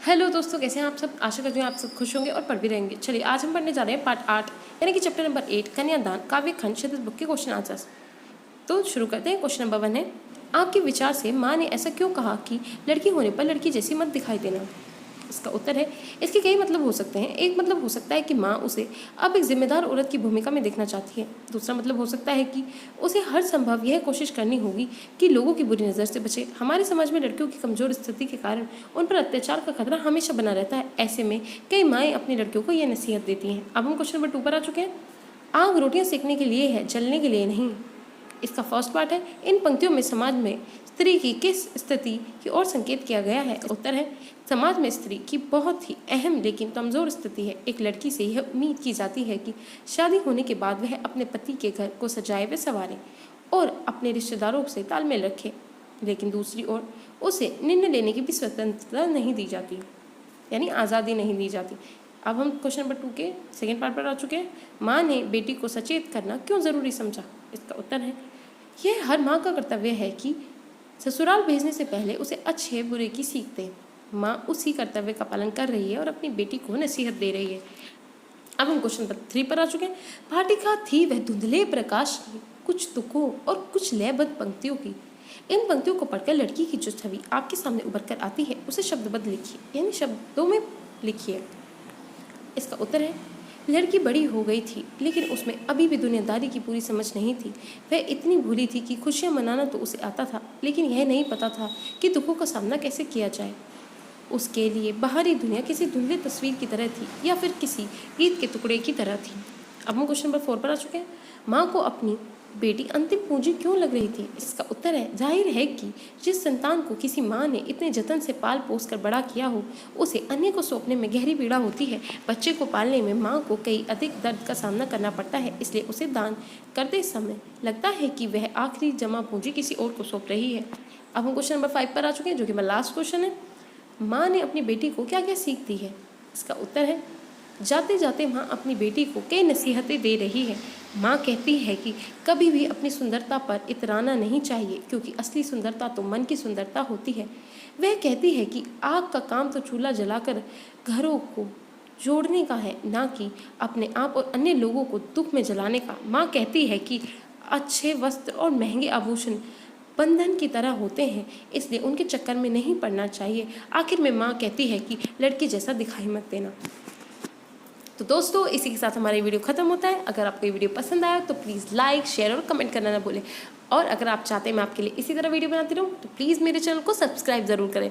Hello दोस्तों, कैसे हैं आप सब। आशा करती हूँ आप सब खुश होंगे और पढ़ भी रहेंगे। चलिए आज हम पढ़ने जा रहे हैं पार्ट 8 यानी कि चैप्टर नंबर 8 कन्यादान काव्य खंड क्षुद्र बुक के क्वेश्चन आंसर्स। तो शुरू करते हैं। क्वेश्चन नंबर 1 है, आपके विचार से माँ ने ऐसा क्यों कहा कि लड़की होने पर लड़की जैसी मत दिखाई देना। इसका उत्तर है, इसके कई मतलब हो सकते हैं। एक मतलब हो सकता है कि माँ उसे अब एक जिम्मेदार औरत की भूमिका में देखना चाहती है। दूसरा मतलब हो सकता है कि उसे हर संभव यह कोशिश करनी होगी कि लोगों की बुरी नज़र से बचे। हमारे समाज में लड़कियों की कमजोर स्थिति के कारण उन पर अत्याचार का खतरा हमेशा बना रहता है। ऐसे में कई माएँ अपनी लड़कियों को यह नसीहत देती हैं। अब हम क्वेश्चन नंबर 2 पर आ चुके हैं। आग रोटियां सेकने के लिए है, जलने के लिए नहीं। इसका फर्स्ट पार्ट है, इन पंक्तियों में समाज में स्त्री की किस स्थिति की ओर संकेत किया गया है। उत्तर है, समाज में स्त्री की बहुत ही अहम लेकिन कमजोर स्थिति है। एक लड़की से यह उम्मीद की जाती है कि शादी होने के बाद वह अपने पति के घर को सजाए व संवारे और अपने रिश्तेदारों से तालमेल रखे, लेकिन दूसरी ओर उसे निर्णय लेने की भी स्वतंत्रता नहीं दी जाती, यानी आज़ादी नहीं दी जाती। अब हम क्वेश्चन नंबर 2 के सेकेंड पार्ट पर आ चुके हैं। माँ ने बेटी को सचेत करना क्यों ज़रूरी समझा। इसका उत्तर है, यह हर माँ का कर्तव्य है कि ससुराल भेजने से पहले उसे अच्छे बुरे की सीख दे। माँ उसी कर्तव्य का पालन कर रही है और अपनी बेटी को नसीहत दे रही है। अब हम क्वेश्चन नंबर 3 पर आ चुके हैं। भाटिका थी वह धुंधले प्रकाश की, कुछ तुकों और कुछ लयबद्ध पंक्तियों की। इन पंक्तियों को पढ़कर लड़की की जो छवि आपके सामने उभर कर आती है उसे शब्दबद्ध लिखिए, यानी शब्दों में लिखिए। इसका उत्तर है, लड़की बड़ी हो गई थी लेकिन उसमें अभी भी दुनियादारी की पूरी समझ नहीं थी। वह इतनी भूली थी कि खुशियाँ मनाना तो उसे आता था, लेकिन यह नहीं पता था कि दुखों का सामना कैसे किया जाए। उसके लिए बाहरी दुनिया किसी धुंधली तस्वीर की तरह थी या फिर किसी गीत के टुकड़े की तरह थी। अब हम क्वेश्चन नंबर 4 पर आ चुके हैं। माँ को अपनी बेटी अंतिम पूंजी क्यों लग रही थी। इसका उत्तर है, जाहिर है कि जिस संतान को किसी माँ ने इतने जतन से पाल पोस कर बड़ा किया हो उसे अन्य को सौंपने में गहरी पीड़ा होती है। बच्चे को पालने में माँ को कई अधिक दर्द का सामना करना पड़ता है, इसलिए उसे दान करते समय लगता है कि वह आखिरी जमा पूंजी किसी और को सौंप रही है। अब हम क्वेश्चन नंबर 5 पर आ चुके हैं, जो कि मेरा लास्ट क्वेश्चन है। माँ ने अपनी बेटी को क्या क्या सीख दी है। इसका उत्तर है, जाते जाते माँ अपनी बेटी को कई नसीहतें दे रही है। माँ कहती है कि कभी भी अपनी सुंदरता पर इतराना नहीं चाहिए, क्योंकि असली सुंदरता तो मन की सुंदरता होती है। वह कहती है कि आग का काम तो चूल्हा जलाकर घरों को जोड़ने का है, ना कि अपने आप और अन्य लोगों को दुख में जलाने का। माँ कहती है कि अच्छे वस्त्र और महंगे आभूषण बंधन की तरह होते हैं, इसलिए उनके चक्कर में नहीं पड़ना चाहिए। आखिर में माँ कहती है कि लड़की जैसा दिखाई मत देना। तो दोस्तों, इसी के साथ हमारा वीडियो खत्म होता है। अगर आपको ये वीडियो पसंद आया तो प्लीज़ लाइक, शेयर और कमेंट करना ना भूलें। और अगर आप चाहते हैं मैं आपके लिए इसी तरह वीडियो बनाती रहूँ तो प्लीज़ मेरे चैनल को सब्सक्राइब ज़रूर करें।